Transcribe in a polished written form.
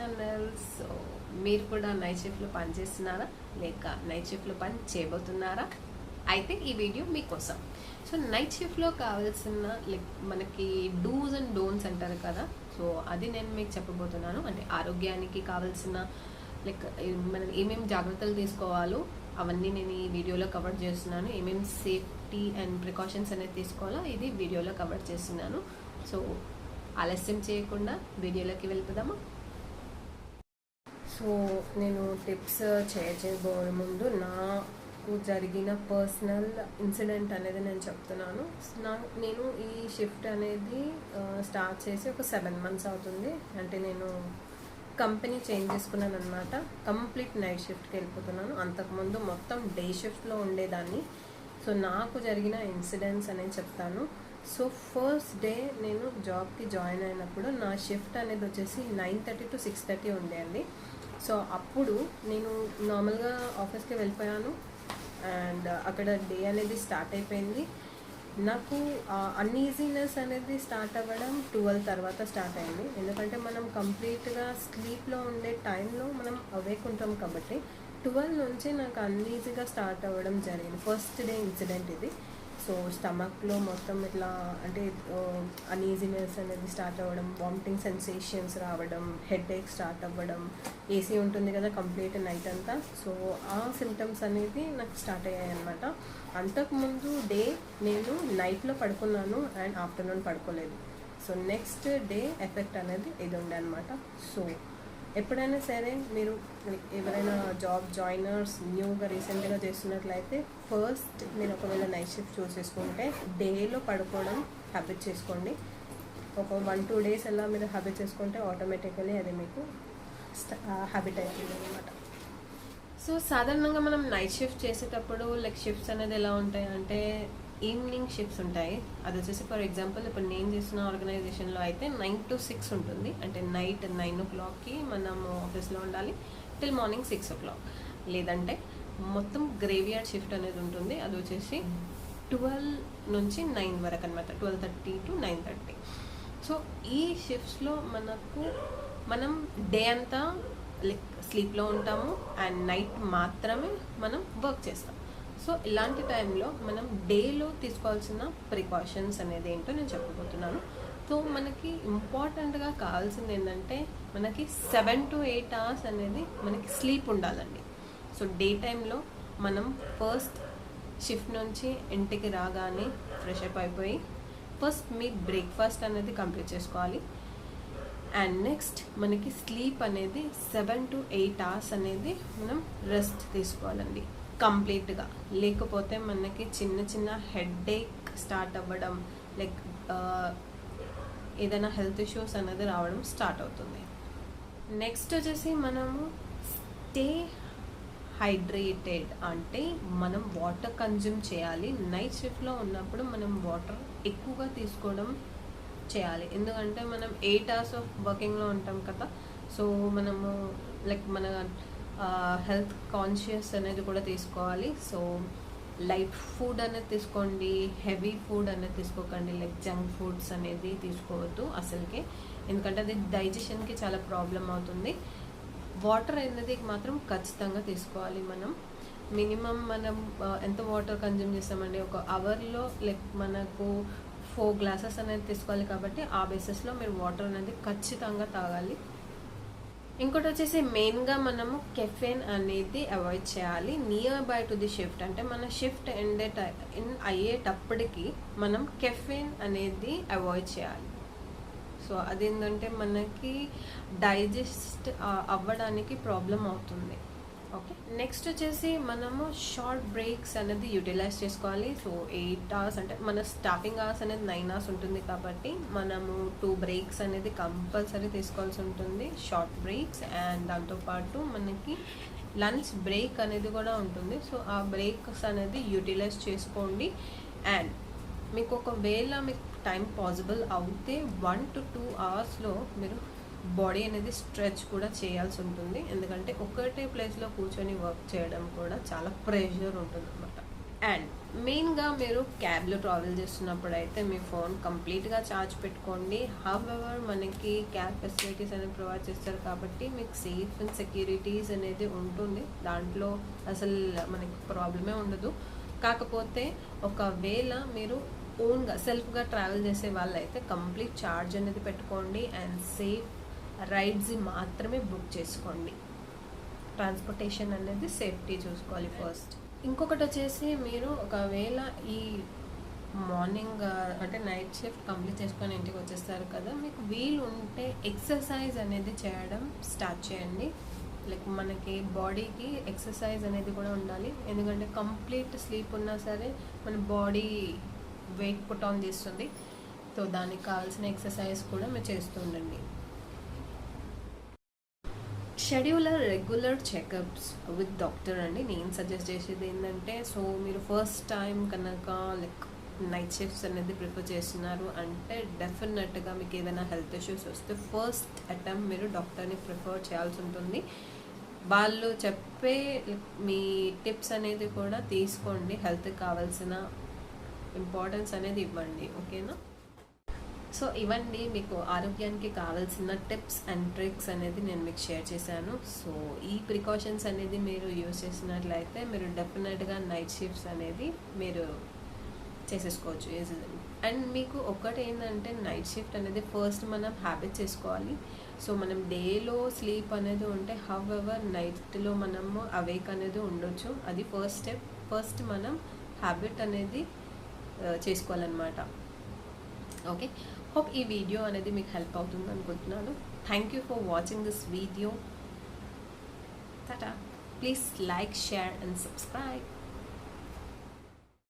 Channel. So మీరు కూడా night షిఫ్ట్లో పని చేస్తున్నారా లేక నైట్ షిఫ్ట్లో పని చేయబోతున్నారా? అయితే ఈ వీడియో మీకోసం. సో నైట్ షిఫ్ట్లో కావాల్సిన లైక్ మనకి డూస్ అండ్ డోంట్స్ అంటారు కదా, సో అది నేను మీకు చెప్పబోతున్నాను. అంటే ఆరోగ్యానికి కావాల్సిన లైక్ మనం ఏమేమి జాగ్రత్తలు తీసుకోవాలో అవన్నీ నేను ఈ వీడియోలో కవర్ చేస్తున్నాను. ఏమేమి సేఫ్టీ అండ్ ప్రికాషన్స్ అనేది తీసుకోవాలో ఇది వీడియోలో కవర్ చేస్తున్నాను. సో ఆలస్యం చేయకుండా వీడియోలోకి వెళ్ళిపోదామా? సో నేను టిప్స్ చేయబోయే ముందు నాకు జరిగిన పర్సనల్ ఇన్సిడెంట్ అనేది నేను చెప్తున్నాను. నేను ఈ షిఫ్ట్ అనేది స్టార్ట్ చేసి ఒక 7 months అవుతుంది. అంటే నేను కంపెనీ చేంజ్ చేసుకున్నాను అనమాట. కంప్లీట్ నైట్ షిఫ్ట్కి వెళ్ళిపోతున్నాను. అంతకుముందు మొత్తం డే షిఫ్ట్లో ఉండేదాన్ని. సో నాకు జరిగిన ఇన్సిడెంట్స్ అనేది చెప్తాను. సో ఫస్ట్ డే నేను జాబ్కి జాయిన్ అయినప్పుడు నా షిఫ్ట్ అనేది వచ్చేసి 9:30 to 6:30 ఉండేది. సో అప్పుడు నేను నార్మల్గా ఆఫీస్కి వెళ్ళిపోయాను అండ్ అక్కడ డే అనేది స్టార్ట్ అయిపోయింది. నాకు అన్ఈజీనెస్ అనేది స్టార్ట్ అవ్వడం 12 తర్వాత స్టార్ట్ అయింది. ఎందుకంటే మనం కంప్లీట్గా స్లీప్లో ఉండే టైంలో మనం అవేక్ ఉంటాం కాబట్టి 12 నుంచి నాకు అన్ఈజీగా స్టార్ట్ అవ్వడం జరిగింది. ఫస్ట్ డే ఇన్సిడెంట్ ఇది. సో స్టమక్లో మొత్తం ఇట్లా అంటే అన్ఈజీనెస్ అనేది స్టార్ట్ అవ్వడం, వామిటింగ్ సెన్సేషన్స్ రావడం, హెడ్ ఏక్ స్టార్ట్ అవ్వడం, ఏసీ ఉంటుంది కదా కంప్లీట్ నైట్ అంతా. సో ఆ సిమ్టమ్స్ అనేది నాకు స్టార్ట్ అయ్యాయి అనమాట. అంతకుముందు డే నేను నైట్లో పడుకున్నాను అండ్ ఆఫ్టర్నూన్ పడుకోలేదు. సో నెక్స్ట్ డే ఎఫెక్ట్ అనేది ఇది ఉండే అనమాట. సో ఎప్పుడైనా సరే మీరు ఎవరైనా జాబ్ జాయినర్స్ న్యూగా రీసెంట్గా చేస్తున్నట్లయితే ఫస్ట్ మీరు ఒకవేళ నైట్ షిఫ్ట్ చూస్ చేసుకుంటే డేలో పడుకోవడం హ్యాబిట్ చేసుకోండి. ఒక 1-2 days అలా మీరు హ్యాబిట్ చేసుకుంటే ఆటోమేటికలీ అది మీకు హ్యాబిట్ అవుతుంది అనమాట. సో సాధారణంగా మనం నైట్ షిఫ్ట్ చేసేటప్పుడు లైక్ షిఫ్ట్స్ అనేది ఎలా ఉంటాయి అంటే ఈవినింగ్ షిఫ్ట్స్ ఉంటాయి. అది వచ్చేసి ఫర్ ఎగ్జాంపుల్ ఇప్పుడు నేను చేసిన ఆర్గనైజేషన్లో అయితే 9 to 6 ఉంటుంది. అంటే నైట్ 9 o'clockకి మనము ఆఫీస్లో ఉండాలి టిల్ మార్నింగ్ 6 o'clock. లేదంటే మొత్తం గ్రేవియార్డ్ షిఫ్ట్ అనేది ఉంటుంది. అది వచ్చేసి 12 నుంచి 9 వరకు అనమాట. 12:30 to 9:30. సో ఈ షిఫ్ట్స్లో మనం డే అంతా లైక్ స్లీప్లో ఉంటాము అండ్ నైట్ మాత్రమే మనం వర్క్ చేస్తాం. సో ఇలాంటి టైంలో మనం డేలో తీసుకోవాల్సిన ప్రికాషన్స్ అనేది ఏంటో నేను చెప్పబోతున్నాను. సో మనకి ఇంపార్టెంట్గా కావాల్సింది ఏంటంటే మనకి 7 to 8 hours అనేది మనకి స్లీప్ ఉండాలండి. సో డే టైంలో మనం ఫస్ట్ షిఫ్ట్ నుంచి ఇంటికి రాగానే ఫ్రెష్ అప్ అయిపోయి ఫస్ట్ మీ బ్రేక్ఫాస్ట్ అనేది కంప్లీట్ చేసుకోవాలి. అండ్ నెక్స్ట్ మనకి స్లీప్ అనేది 7 to 8 hours అనేది మనం రెస్ట్ తీసుకోవాలండి కంప్లీట్గా. లేకపోతే మనకి చిన్న హెడ్ ఏక్ స్టార్ట్ అవ్వడం లైక్ ఏదైనా హెల్త్ ఇష్యూస్ అనేది రావడం స్టార్ట్ అవుతుంది. నెక్స్ట్ వచ్చేసి మనము స్టే హైడ్రేటెడ్ అంటే మనం వాటర్ కన్జ్యూమ్ చేయాలి. నైట్ షిఫ్ట్లో ఉన్నప్పుడు మనం వాటర్ ఎక్కువగా తీసుకోవడం చేయాలి. ఎందుకంటే మనం 8 hours ఆఫ్ వర్కింగ్లో ఉంటాం కదా. సో మనము లైక్ మన హెల్త్ కాన్షియస్ అనేది కూడా తీసుకోవాలి. సో లైట్ ఫుడ్ అనేది తీసుకోండి, హెవీ ఫుడ్ అనేది తీసుకోకండి. లైక్ జంక్ ఫుడ్స్ అనేది తీసుకోవద్దు అసలుకే, ఎందుకంటే అది డైజెషన్కి చాలా ప్రాబ్లం అవుతుంది. వాటర్ అనేది మాత్రం ఖచ్చితంగా తీసుకోవాలి. మనం మినిమం మనం ఎంత వాటర్ కన్జ్యూమ్ చేస్తామండి ఒక అవర్లో లైక్ మనకు 4 glasses అనేది తీసుకోవాలి. కాబట్టి ఆ బేసిస్లో మీరు వాటర్ అనేది ఖచ్చితంగా తాగాలి. ఇంకోటి వచ్చేసి మెయిన్గా మనము కెఫెన్ అనేది అవాయిడ్ చేయాలి near by to the shift. అంటే మన షిఫ్ట్ అయ్యేటప్పటికి మనం కెఫెన్ అనేది అవాయిడ్ చేయాలి. సో అదేంటంటే మనకి డైజెస్ట్ అవ్వడానికి ప్రాబ్లం అవుతుంది. ఓకే, నెక్స్ట్ వచ్చేసి మనము షార్ట్ బ్రేక్స్ అనేది యూటిలైజ్ చేసుకోవాలి. సో 8 hours అంటే మన స్టార్టింగ్ అవర్స్ అనేది 9 hours ఉంటుంది కాబట్టి మనము 2 breaks అనేది కంపల్సరీ తీసుకోవాల్సి ఉంటుంది, షార్ట్ బ్రేక్స్. అండ్ దాంతోపాటు మనకి లంచ్ బ్రేక్ అనేది కూడా ఉంటుంది. సో ఆ బ్రేక్స్ అనేది యూటిలైజ్ చేసుకోండి. అండ్ మీకు ఒకవేళ మీకు టైం పాసిబుల్ అవుతే 1 to 2 hours మీరు బాడీ అనేది స్ట్రెచ్ కూడా చేయాల్సి ఉంటుంది. ఎందుకంటే ఒకటే ప్లేస్లో కూర్చొని వర్క్ చేయడం కూడా చాలా ప్రెషర్ ఉంటుంది అనమాట. అండ్ మెయిన్గా మీరు క్యాబ్లో ట్రావెల్ చేస్తున్నప్పుడు అయితే మీ ఫోన్ కంప్లీట్గా ఛార్జ్ పెట్టుకోండి. హౌఎవర్ మనకి క్యాబ్ ఫెసిలిటీస్ అనేది ప్రొవైడ్ చేస్తారు కాబట్టి మీకు సేఫ్ అండ్ సెక్యూరిటీస్ అనేది ఉంటుంది, దాంట్లో అసలు మనకి ప్రాబ్లమే ఉండదు. కాకపోతే ఒకవేళ మీరు ఓన్గా సెల్ఫ్గా ట్రావెల్ చేసే వాళ్ళైతే కంప్లీట్ ఛార్జ్ అనేది పెట్టుకోండి అండ్ సేఫ్ రైడ్స్ మాత్రమే బుక్ చేసుకోండి. ట్రాన్స్పోర్టేషన్ అనేది సేఫ్టీ చూసుకోవాలి ఫస్ట్. ఇంకొకటి వచ్చేసి మీరు ఒకవేళ ఈ మార్నింగ్ అంటే నైట్ షిఫ్ట్ కంప్లీట్ చేసుకొని ఇంటికి వచ్చేస్తారు కదా, మీకు వీలు ఉంటే ఎక్సర్సైజ్ అనేది చేయడం స్టార్ట్ చేయండి. లైక్ మనకి బాడీకి ఎక్సర్సైజ్ అనేది కూడా ఉండాలి, ఎందుకంటే కంప్లీట్ స్లీప్ ఉన్నా సరే మన బాడీ వెయిట్ పుట్ ఆన్ చేస్తుంది. సో దానికి కావాల్సిన ఎక్సర్సైజ్ కూడా మీరు చేస్తూ ఉండండి. రెగ్యులర్ చెకప్స్ విత్ డాక్టర్ అండి. నేను సజెస్ట్ చేసేది ఏంటంటే, సో మీరు ఫస్ట్ టైం కనుక లైక్ నైట్ షిఫ్ట్స్ అనేది ప్రిఫర్ చేస్తున్నారు అంటే డెఫినెట్గా మీకు ఏదైనా హెల్త్ ఇష్యూస్ వస్తే ఫస్ట్ అటెంప్ట్ మీరు డాక్టర్ని ప్రిఫర్ చేయాల్సి ఉంటుంది. వాళ్ళు చెప్పే మీ టిప్స్ అనేది కూడా తీసుకోండి, హెల్త్కి కావాల్సిన ఇంపార్టెన్స్ అనేది ఇవ్వండి, ఓకేనా? సో ఇవన్నీ మీకు ఆరోగ్యానికి కావాల్సిన టిప్స్ అండ్ ట్రిక్స్ అనేది నేను మీకు షేర్ చేశాను. సో ఈ ప్రికాషన్స్ అనేది మీరు యూజ్ చేసినట్లయితే మీరు డెఫినెట్గా నైట్ షిఫ్ట్స్ అనేది మీరు చేసేసుకోవచ్చు. అండ్ మీకు ఒక్కటి ఏంటంటే నైట్ షిఫ్ట్ అనేది ఫస్ట్ మనం హ్యాబిట్ చేసుకోవాలి. సో మనం డేలో స్లీప్ అనేది ఉంటే హౌఎవర్ నైట్లో మనము అవేక్ అనేది ఉండొచ్చు. అది ఫస్ట్ స్టెప్. ఫస్ట్ మనం హ్యాబిట్ అనేది చేసుకోవాలన్నమాట. ఓకే, హోప్ ఈ వీడియో అనేది మీకు హెల్ప్ అవుతుంది అనుకుంటున్నాను. Thank you for watching this video. Tata. Please like, share and subscribe.